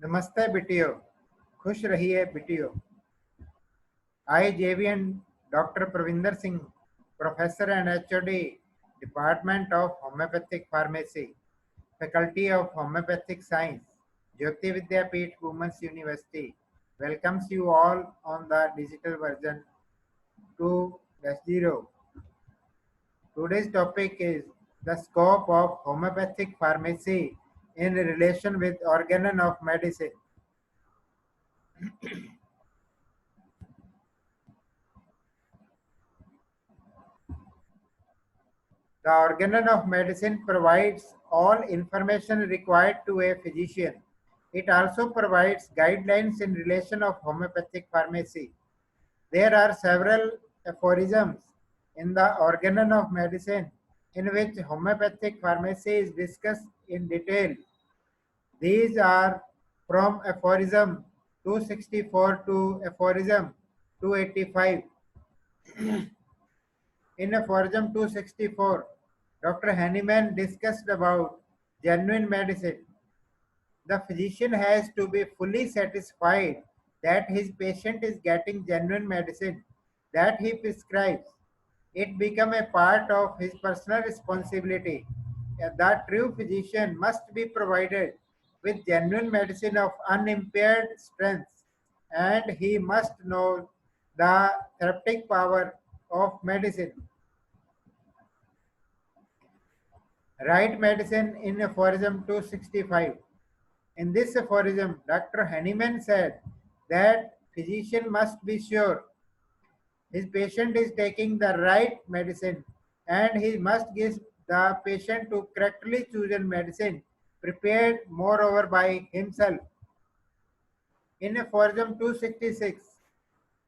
नमस्ते बिटियो, खुश रहिए बिटियो। I, JVN Dr. Pravinder Singh, Professor and HOD, Department of Homeopathic Pharmacy, Faculty of Homeopathic Science, Jyoti Vidyapeeth Women's University, welcomes you all on the digital version 2.0. Today's topic is the scope of homeopathic pharmacy in relation with organon of medicine. The organon of medicine provides all information required to a physician. It also provides guidelines in relation of homeopathic pharmacy. There are several aphorisms in the organon of medicine in which homeopathic pharmacy is discussed in detail. These are from aphorism 264 to aphorism 285. In aphorism 264, Dr. Hahnemann discussed about genuine medicine. The physician has to be fully satisfied that his patient is getting genuine medicine that he prescribes. It becomes a part of his personal responsibility. The true physician must be provided with genuine medicine of unimpaired strength, and he must know the therapeutic power of medicine. Right medicine in aphorism 265. In this aphorism, Dr. Hahnemann said that physician must be sure his patient is taking the right medicine and he must give the patient to correctly chosen medicine prepared moreover by himself. In aphorism 266,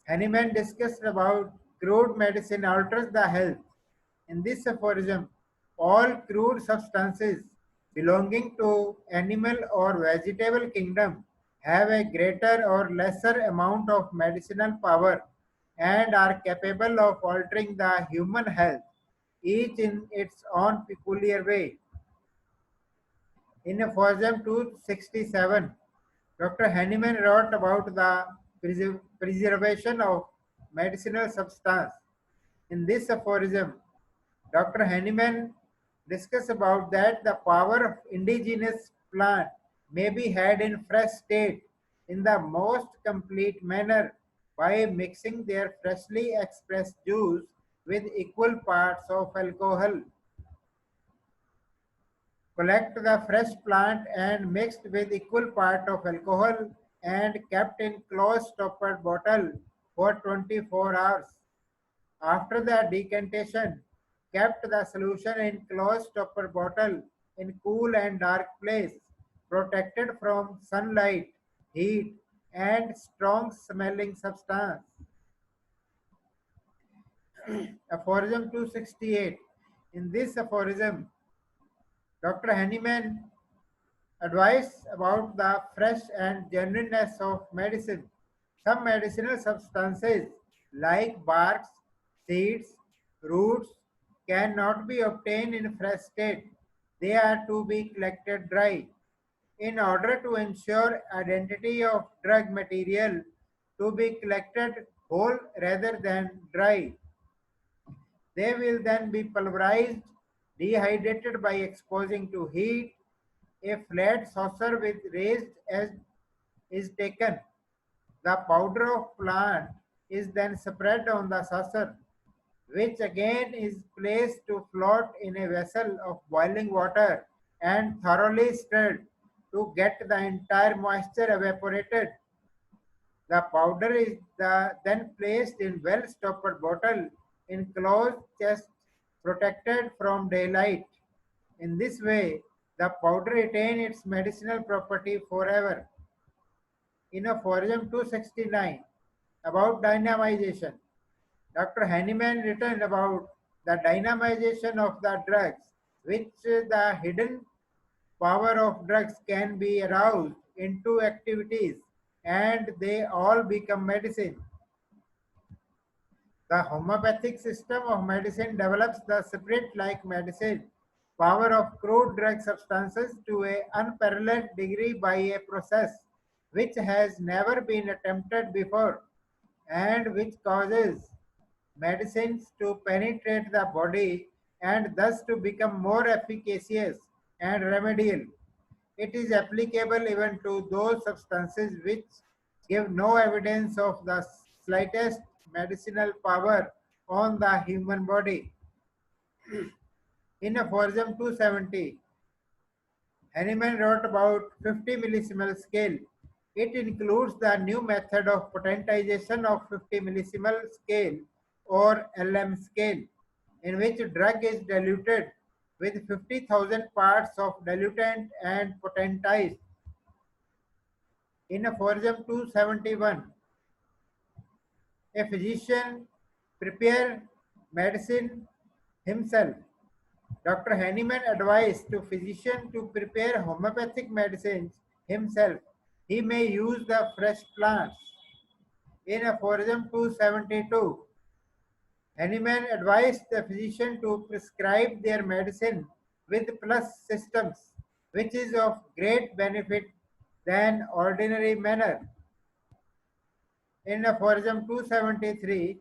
Hahnemann discussed about crude medicine alters the health. In this aphorism, all crude substances belonging to animal or vegetable kingdom have a greater or lesser amount of medicinal power and are capable of altering the human health, each in its own peculiar way. In aphorism 267, Dr. Hahnemann wrote about the preservation of medicinal substance. In this aphorism, Dr. Hahnemann discussed about that the power of indigenous plant may be had in fresh state in the most complete manner by mixing their freshly expressed juice with equal parts of alcohol. Collect the fresh plant and mixed with equal part of alcohol and kept in close stoppered bottle for 24 hours. After the decantation, kept the solution in closed stopper bottle in cool and dark place, protected from sunlight, heat, and strong smelling substance. Aphorism 268. In this aphorism, Dr. Hahnemann advised about the fresh and genuineness of medicine. Some medicinal substances like barks, seeds, roots cannot be obtained in fresh state. They are to be collected dry. In order to ensure identity of drug material to be collected whole rather than dry, they will then be pulverized, dehydrated by exposing to heat. A flat saucer with raised edge is taken. The powder of plant is then spread on the saucer, which again is placed to float in a vessel of boiling water and thoroughly stirred to get the entire moisture evaporated. The powder is then placed in well-stoppered bottle in closed chest protected from daylight. In this way, the powder retains its medicinal property forever. In aphorism 269 about dynamization, Dr. Hahnemann written about the dynamization of the drugs, which the hidden power of drugs can be aroused into activities and they all become medicine. The homeopathic system of medicine develops the spirit-like medicine power of crude drug substances to an unparalleled degree by a process which has never been attempted before and which causes medicines to penetrate the body and thus to become more efficacious and remedial. It is applicable even to those substances which give no evidence of the slightest medicinal power on the human body. In aphorism 270, Hahnemann wrote about 50 millisimal scale. It includes the new method of potentization of 50 millisimal scale or LM scale, in which drug is diluted with 50,000 parts of diluent and potentized. In aphorism 271, a physician prepare medicine himself. Dr. Hahnemann advised to physician to prepare homeopathic medicines himself. He may use the fresh plants. In aphorism 272, Hahnemann advised the physician to prescribe their medicine with plus systems, which is of great benefit than ordinary manner. In aphorism 273,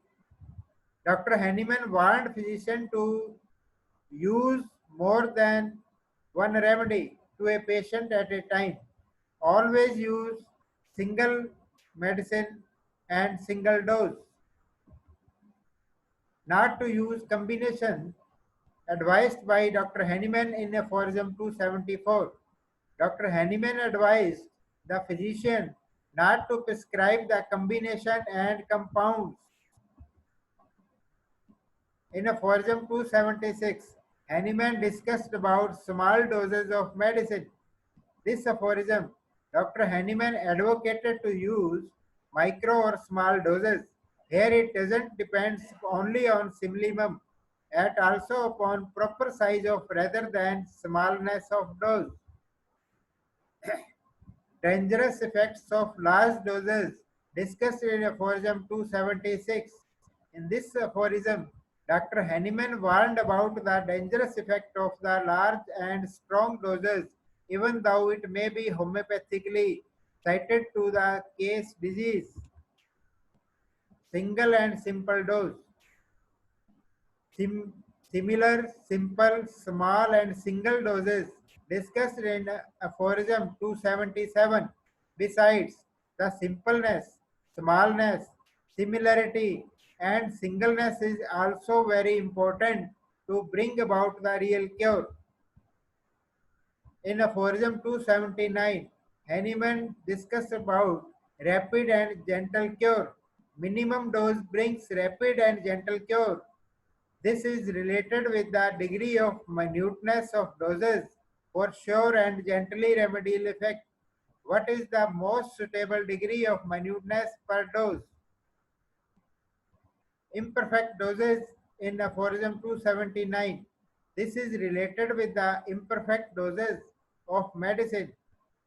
Dr. Hahnemann warned physician to use more than one remedy to a patient at a time. Always use single medicine and single dose. Not to use combination advised by Dr. Hahnemann in aphorism 274. Dr. Hahnemann advised the physician not to prescribe the combination and compounds. In aphorism 276, Hahnemann discussed about small doses of medicine. This aphorism, Dr. Hahnemann advocated to use micro or small doses. Here it doesn't depend only on simillimum, yet also upon proper size of rather than smallness of dose. Dangerous effects of large doses discussed in aphorism 276. In this aphorism, Dr. Hahnemann warned about the dangerous effect of the large and strong doses, even though it may be homeopathically cited to the case disease. Single and simple dose. Sim- Similar, simple, small, and single doses discussed in aphorism 277. Besides, the simpleness, smallness, similarity, and singleness is also very important to bring about the real cure. In aphorism 279, Hahnemann discussed about rapid and gentle cure. Minimum dose brings rapid and gentle cure. This is related with the degree of minuteness of doses for sure and gently remedial effect. What is the most suitable degree of minuteness per dose? Imperfect doses in aphorism 279. This is related with the imperfect doses of medicine.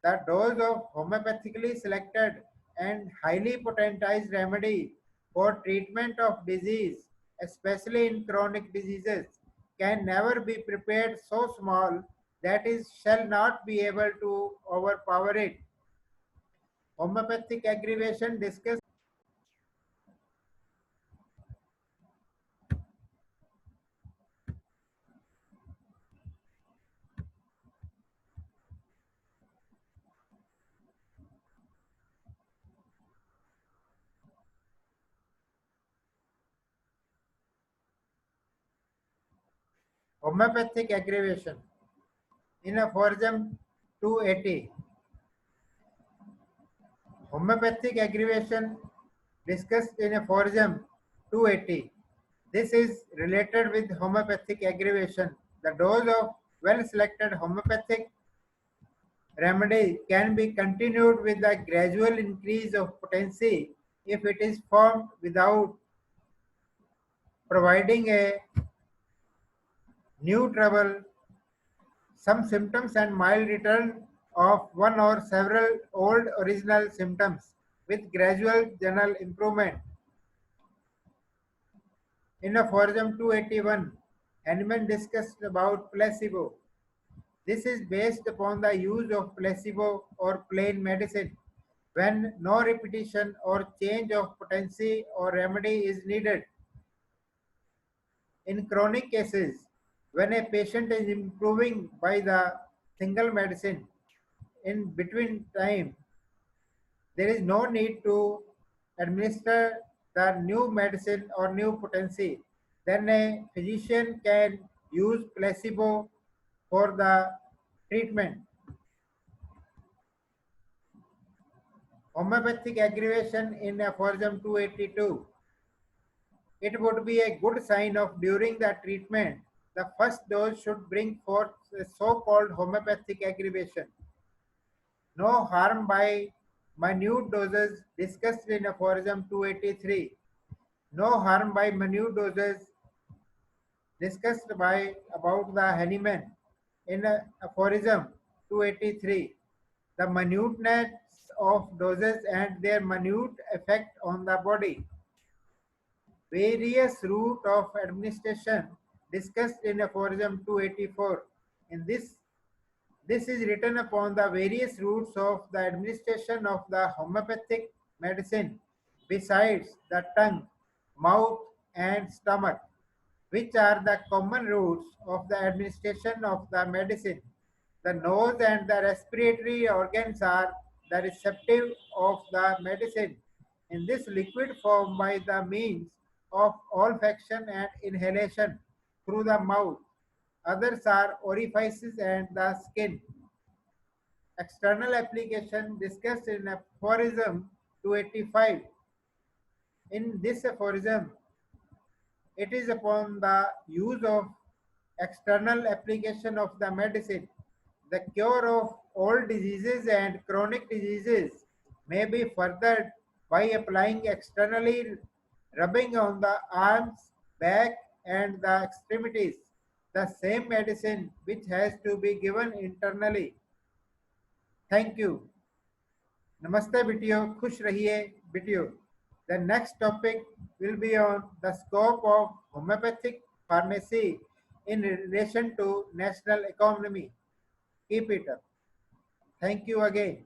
The dose of homeopathically selected and highly potentized remedy for treatment of disease, especially in chronic diseases, can never be prepared so small that it shall not be able to overpower it. Homeopathic aggravation discussed. Homeopathic aggravation. In aphorism 280, homeopathic aggravation discussed in aphorism 280. This is related with homeopathic aggravation. The dose of well-selected homeopathic remedy can be continued with a gradual increase of potency if it is formed without providing a new trouble, some symptoms and mild return of one or several old original symptoms with gradual general improvement. In aphorism 281, Hahnemann discussed about placebo. This is based upon the use of placebo or plain medicine. when no repetition or change of potency or remedy is needed. In chronic cases, when a patient is improving by the single medicine in between time, there is no need to administer the new medicine or new potency. Then a physician can use placebo for the treatment. Homeopathic aggravation in aphorism 282. It would be a good sign of during the treatment, the first dose should bring forth a so-called homeopathic aggravation. No harm by minute doses discussed in aphorism 283. No harm by minute doses discussed by about the Hahnemann in aphorism 283. The minuteness of doses and their minute effect on the body. Various route of administration discussed in aphorism 284. In this is written upon the various routes of the administration of the homeopathic medicine besides the tongue, mouth and stomach, which are the common routes of the administration of the medicine. The nose and the respiratory organs are the receptive of the medicine in this liquid form by the means of olfaction and inhalation through the mouth. Others are orifices and the skin. External application discussed in aphorism 285. In this aphorism, it is upon the use of external application of the medicine. The cure of all diseases and chronic diseases may be furthered by applying externally, rubbing on the arms, back, and the extremities. The same medicine which has to be given internally. Thank you. Namaste बिटियो, खुश रहिए बिटियो. The next topic will be on the scope of homeopathic pharmacy in relation to national economy. Keep it up. Thank you again.